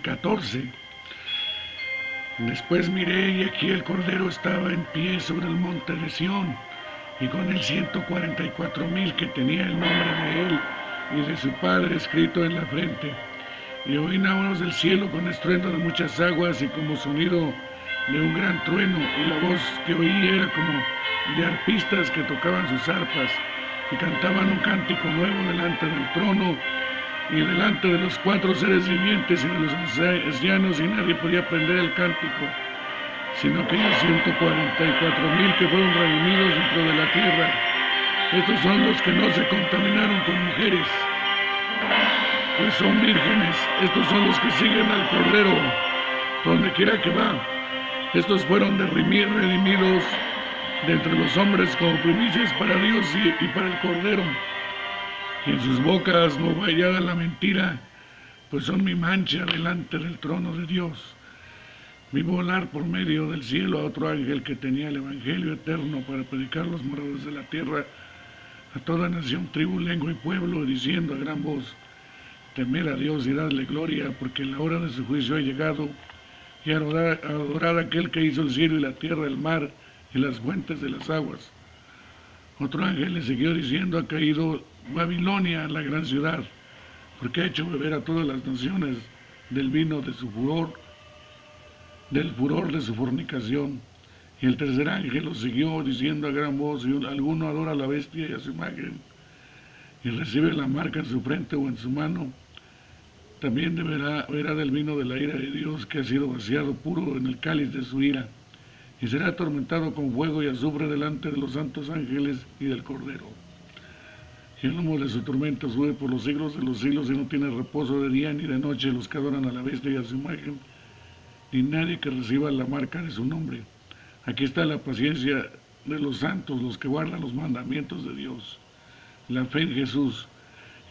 14. Después miré y aquí el Cordero estaba en pie sobre el monte de Sión, y con él 144,000 que tenía el nombre de él y de su Padre escrito en la frente. Y oí una voz del cielo con estruendo de muchas aguas y como sonido de un gran trueno, y la voz que oí era como de arpistas que tocaban sus arpas y cantaban un cántico nuevo delante del trono y delante de los 4 seres vivientes y de los ancianos, y nadie podía aprender el cántico, sino aquellos 144,000 que fueron redimidos dentro de la tierra. Estos son los que no se contaminaron con mujeres, pues son vírgenes. Estos son los que siguen al Cordero, donde quiera que va. Estos fueron redimidos de entre los hombres como primicias para Dios y para el Cordero. Y en sus bocas no va hallada la mentira, pues son mi mancha delante del trono de Dios. Vi volar por medio del cielo a otro ángel que tenía el evangelio eterno para predicar a los moradores de la tierra, a toda nación, tribu, lengua y pueblo, diciendo a gran voz: temed a Dios y dadle gloria, porque la hora de su juicio ha llegado, y adorad a aquel que hizo el cielo y la tierra, el mar y las fuentes de las aguas. Otro ángel le siguió diciendo: ha caído Babilonia, la gran ciudad, porque ha hecho beber a todas las naciones del vino de su furor, del furor de su fornicación. Y el tercer ángel lo siguió diciendo a gran voz: si alguno adora a la bestia y a su imagen, y recibe la marca en su frente o en su mano, también beberá del vino de la ira de Dios, que ha sido vaciado puro en el cáliz de su ira, y será atormentado con fuego y azufre delante de los santos ángeles y del Cordero. Y el humo de su tormento sube por los siglos de los siglos, y no tiene reposo de día ni de noche los que adoran a la bestia y a su imagen, ni nadie que reciba la marca de su nombre. Aquí está la paciencia de los santos, los que guardan los mandamientos de Dios, la fe en Jesús.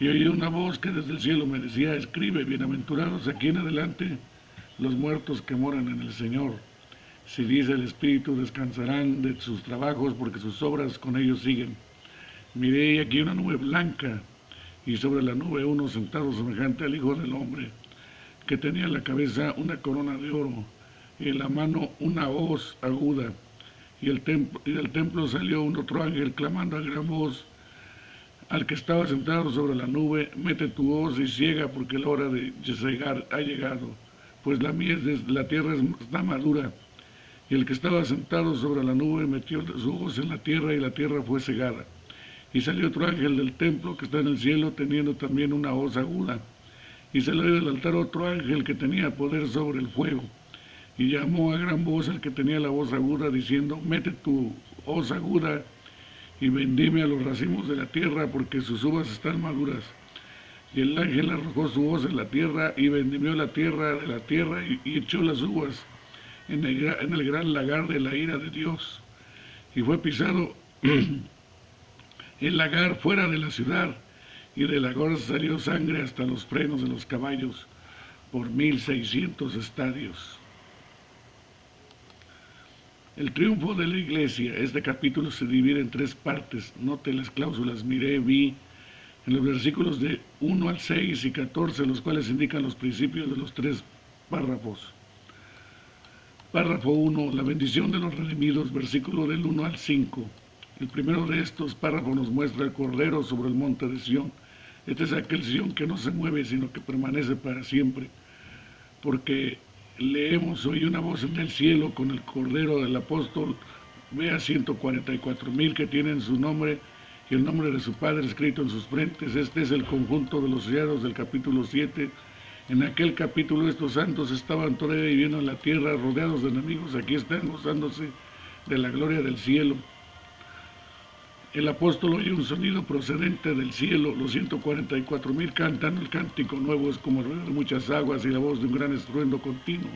Y oí una voz que desde el cielo me decía: escribe, bienaventurados aquí en adelante los muertos que moran en el Señor. Si dice el Espíritu, descansarán de sus trabajos, porque sus obras con ellos siguen. Miré aquí una nube blanca, y sobre la nube uno sentado semejante al Hijo del Hombre, que tenía en la cabeza una corona de oro, y en la mano una hoz aguda. Y del templo salió un otro ángel clamando a gran voz al que estaba sentado sobre la nube: mete tu hoz y ciega, porque la hora de cegar ha llegado, pues la mies de la tierra está madura. Y el que estaba sentado sobre la nube metió su hoz en la tierra, y la tierra fue cegada. Y salió otro ángel del templo que está en el cielo, teniendo también una hoz aguda. Y salió del altar otro ángel que tenía poder sobre el fuego, y llamó a gran voz al que tenía la voz aguda, diciendo: mete tu hoz aguda y vendime a los racimos de la tierra, porque sus uvas están maduras. Y el ángel arrojó su hoz en la tierra, y vendimió la tierra de la tierra, y echó las uvas en el gran lagar de la ira de Dios. Y fue pisado el lagar fuera de la ciudad, y del lagar salió sangre hasta los frenos de los caballos, por 1,600 estadios. El triunfo de la iglesia. Este capítulo se divide en 3 partes. Note las cláusulas: miré, vi, en los versículos de 1 al 6 y 14, los cuales indican los principios de los 3 párrafos. Párrafo 1, la bendición de los redimidos, versículo del 1 al 5. El primero de estos párrafos nos muestra el Cordero sobre el monte de Sión. Este es aquel Sión que no se mueve, sino que permanece para siempre, porque leemos: oí una voz en el cielo con el Cordero del apóstol, ve a 144,000 que tienen su nombre y el nombre de su Padre escrito en sus frentes. Este es el conjunto de los sellados del capítulo 7. En aquel capítulo estos santos estaban todavía viviendo en la tierra, rodeados de enemigos. Aquí están gozándose de la gloria del cielo. El apóstol oye un sonido procedente del cielo. Los 144,000 cantan el cántico nuevo, es como el ruido de muchas aguas y la voz de un gran estruendo continuo.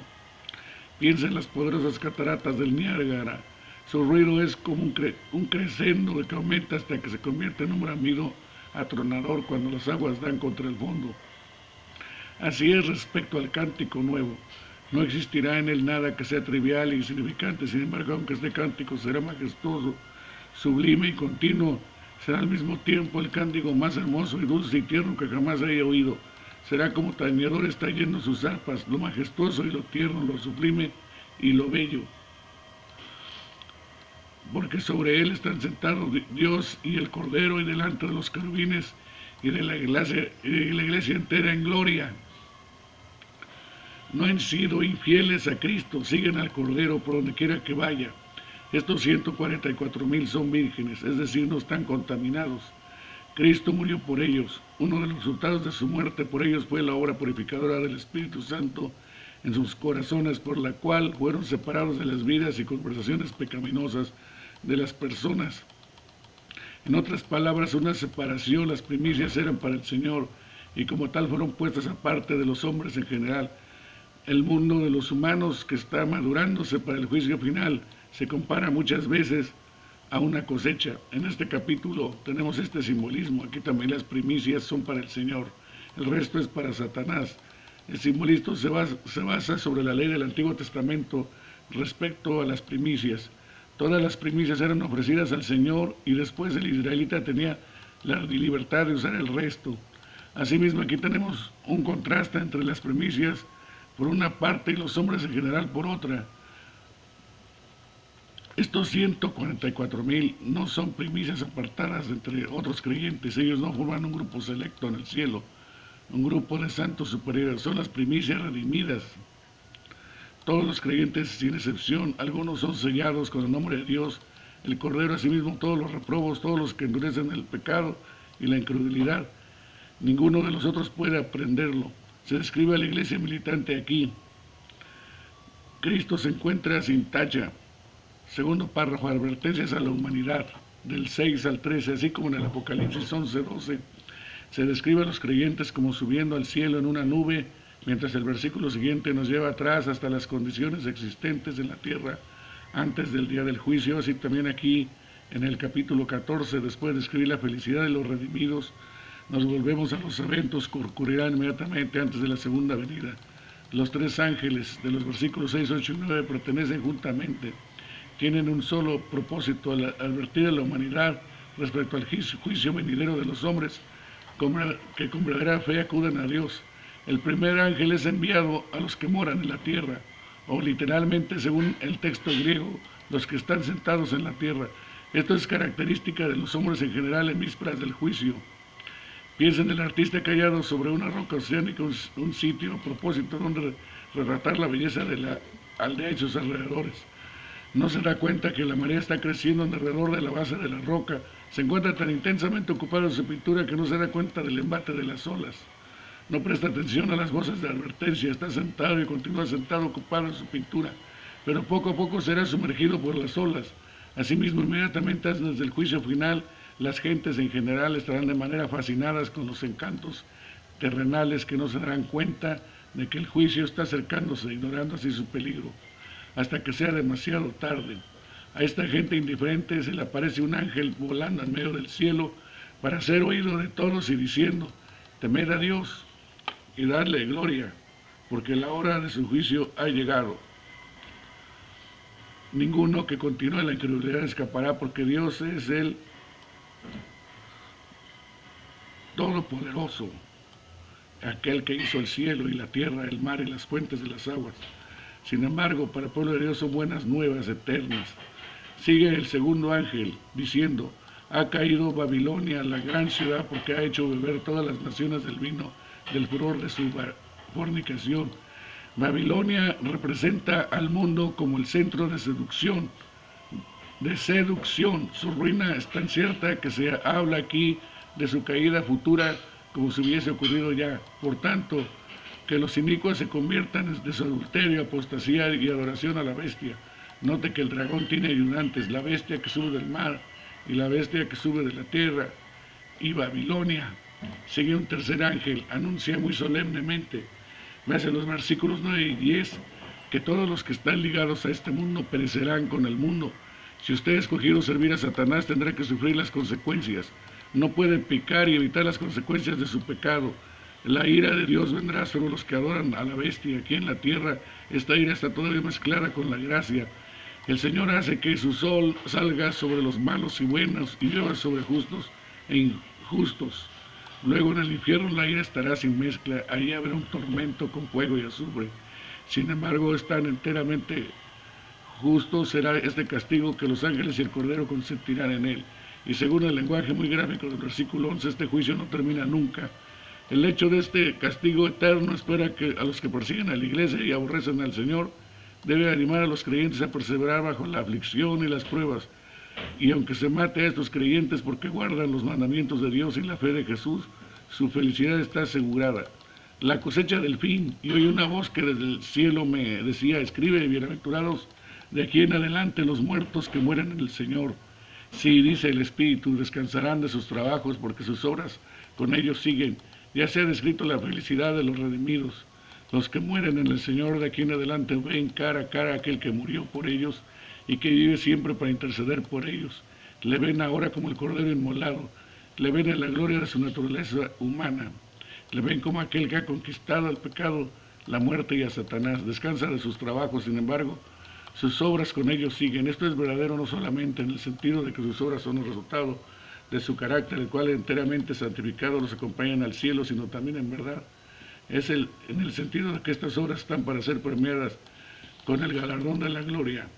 Piensa en las poderosas cataratas del Niágara. Su ruido es como un crescendo que aumenta hasta que se convierte en un bramido atronador cuando las aguas dan contra el fondo. Así es respecto al cántico nuevo. No existirá en él nada que sea trivial e insignificante. Sin embargo, aunque este cántico será majestuoso, sublime y continuo, será al mismo tiempo el cántico más hermoso y dulce y tierno que jamás haya oído. Será como tañedores trayendo sus arpas, lo majestuoso y lo tierno, lo sublime y lo bello. Porque sobre él están sentados Dios y el Cordero, y delante de los querubines y de la iglesia entera en gloria. No han sido infieles a Cristo, siguen al Cordero por donde quiera que vaya. Estos 144,000 son vírgenes, es decir, no están contaminados. Cristo murió por ellos. Uno de los resultados de su muerte por ellos fue la obra purificadora del Espíritu Santo en sus corazones, por la cual fueron separados de las vidas y conversaciones pecaminosas de las personas. En otras palabras, una separación. Las primicias eran para el Señor y como tal fueron puestas aparte de los hombres en general. El mundo de los humanos que está madurándose para el juicio final se compara muchas veces a una cosecha. En este capítulo tenemos este simbolismo. Aquí también las primicias son para el Señor, el resto es para Satanás. El simbolismo se basa sobre la ley del Antiguo Testamento respecto a las primicias. Todas las primicias eran ofrecidas al Señor y después el israelita tenía la libertad de usar el resto. Asimismo, aquí tenemos un contraste entre las primicias por una parte y los hombres en general por otra. Estos 144,000 no son primicias apartadas entre otros creyentes. Ellos no forman un grupo selecto en el cielo, un grupo de santos superiores. Son las primicias redimidas. Todos los creyentes, sin excepción, algunos son sellados con el nombre de Dios, el Cordero, asimismo todos los reprobos, todos los que endurecen el pecado y la incredulidad. Ninguno de los otros puede aprenderlo. Se describe a la iglesia militante aquí. Cristo se encuentra sin tacha. Segundo párrafo, advertencias a la humanidad, del 6 al 13, así como en el Apocalipsis 11:12. Se describe a los creyentes como subiendo al cielo en una nube, mientras el versículo siguiente nos lleva atrás hasta las condiciones existentes en la tierra antes del día del juicio. Así también aquí en el capítulo 14, después de escribir la felicidad de los redimidos, nos volvemos a los eventos que ocurrirán inmediatamente antes de la segunda venida. Los tres ángeles de los versículos 6, 8 y 9 pertenecen juntamente. Tienen un solo propósito, al advertir a la humanidad respecto al juicio venidero de los hombres, que con verdadera fe acudan a Dios. El primer ángel es enviado a los que moran en la tierra, o literalmente, según el texto griego, los que están sentados en la tierra. Esto es característica de los hombres en general en vísperas del juicio. Piensa en el artista callado sobre una roca oceánica, un sitio a propósito donde retratar la belleza de la aldea y sus alrededores. No se da cuenta que la marea está creciendo alrededor de la base de la roca. Se encuentra tan intensamente ocupado en su pintura que no se da cuenta del embate de las olas. No presta atención a las voces de advertencia. Está sentado y continúa sentado ocupado en su pintura. Pero poco a poco será sumergido por las olas. Asimismo, inmediatamente antes del juicio final, las gentes en general estarán de manera fascinadas con los encantos terrenales que no se darán cuenta de que el juicio está acercándose, ignorando así su peligro, hasta que sea demasiado tarde. A esta gente indiferente se le aparece un ángel volando en medio del cielo para ser oído de todos y diciendo: temed a Dios y dadle gloria, porque la hora de su juicio ha llegado. Ninguno que continúe la incredulidad escapará, porque Dios es el Todopoderoso, aquel que hizo el cielo y la tierra, el mar y las fuentes de las aguas. Sin embargo, para el pueblo de Dios son buenas nuevas eternas. Sigue el segundo ángel diciendo: ha caído Babilonia, la gran ciudad, porque ha hecho beber todas las naciones del vino del furor de su fornicación. Babilonia representa al mundo como el centro de seducción. Su ruina es tan cierta que se habla aquí de su caída futura como si hubiese ocurrido ya. Por tanto, que los inicuos se conviertan de su adulterio, apostasía y adoración a la bestia. Note que el dragón tiene ayudantes: la bestia que sube del mar y la bestia que sube de la tierra y Babilonia. Sigue un tercer ángel, anuncia muy solemnemente, en los versículos 9 y 10, que todos los que están ligados a este mundo perecerán con el mundo. Si usted ha escogido servir a Satanás, tendrá que sufrir las consecuencias. No puede pecar y evitar las consecuencias de su pecado. La ira de Dios vendrá sobre los que adoran a la bestia. Aquí en la tierra esta ira está todavía mezclada con la gracia. El Señor hace que su sol salga sobre los malos y buenos y llueva sobre justos e injustos. Luego en el infierno la ira estará sin mezcla, ahí habrá un tormento con fuego y azufre. Sin embargo, es tan enteramente justo será este castigo que los ángeles y el Cordero consentirán en él. Y según el lenguaje muy gráfico del versículo 11, este juicio no termina nunca. El hecho de este castigo eterno espera que a los que persiguen a la iglesia y aborrecen al Señor, debe animar a los creyentes a perseverar bajo la aflicción y las pruebas. Y aunque se mate a estos creyentes porque guardan los mandamientos de Dios y la fe de Jesús, su felicidad está asegurada. La cosecha del fin, y oí una voz que desde el cielo me decía, escribe, bienaventurados de aquí en adelante los muertos que mueren en el Señor. Sí, dice el Espíritu, descansarán de sus trabajos porque sus obras con ellos siguen. Ya se ha descrito la felicidad de los redimidos. Los que mueren en el Señor de aquí en adelante ven cara a cara a aquel que murió por ellos y que vive siempre para interceder por ellos. Le ven ahora como el Cordero inmolado. Le ven en la gloria de su naturaleza humana. Le ven como aquel que ha conquistado el pecado, la muerte y a Satanás. Descansa de sus trabajos, sin embargo, sus obras con ellos siguen. Esto es verdadero no solamente en el sentido de que sus obras son el resultado de su carácter, el cual enteramente santificado los acompañan al cielo, sino también en verdad. En el sentido de que estas obras están para ser premiadas con el galardón de la gloria.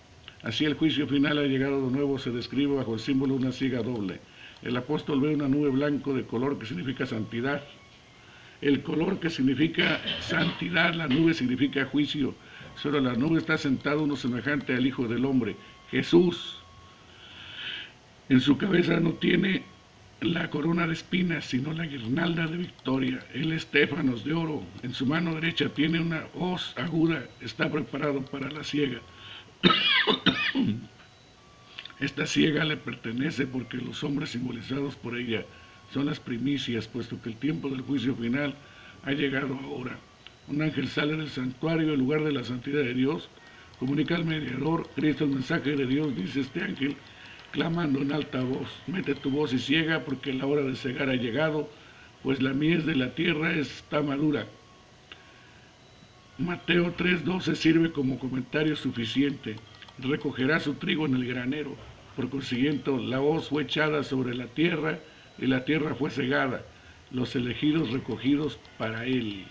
Así el juicio final ha llegado de nuevo, se describe bajo el símbolo de una siga doble. El apóstol ve una nube blanco de color que significa santidad. El color que significa santidad, la nube significa juicio. Sobre la nube está sentado uno semejante al Hijo del Hombre, Jesús. En su cabeza no tiene la corona de espinas, sino la guirnalda de victoria, el estéfanos de oro. En su mano derecha tiene una hoz aguda, está preparado para la siega. Esta siega le pertenece porque los hombres simbolizados por ella son las primicias, puesto que el tiempo del juicio final ha llegado ahora. Un ángel sale del santuario en lugar de la santidad de Dios, comunica al mediador, Cristo el mensaje de Dios, dice este ángel, clamando en alta voz, mete tu voz y ciega porque la hora de cegar ha llegado, pues la mies de la tierra está madura. Mateo 3:12 sirve como comentario suficiente. Recogerá su trigo en el granero. Por consiguiente, la hoz fue echada sobre la tierra y la tierra fue cegada. Los elegidos recogidos para él.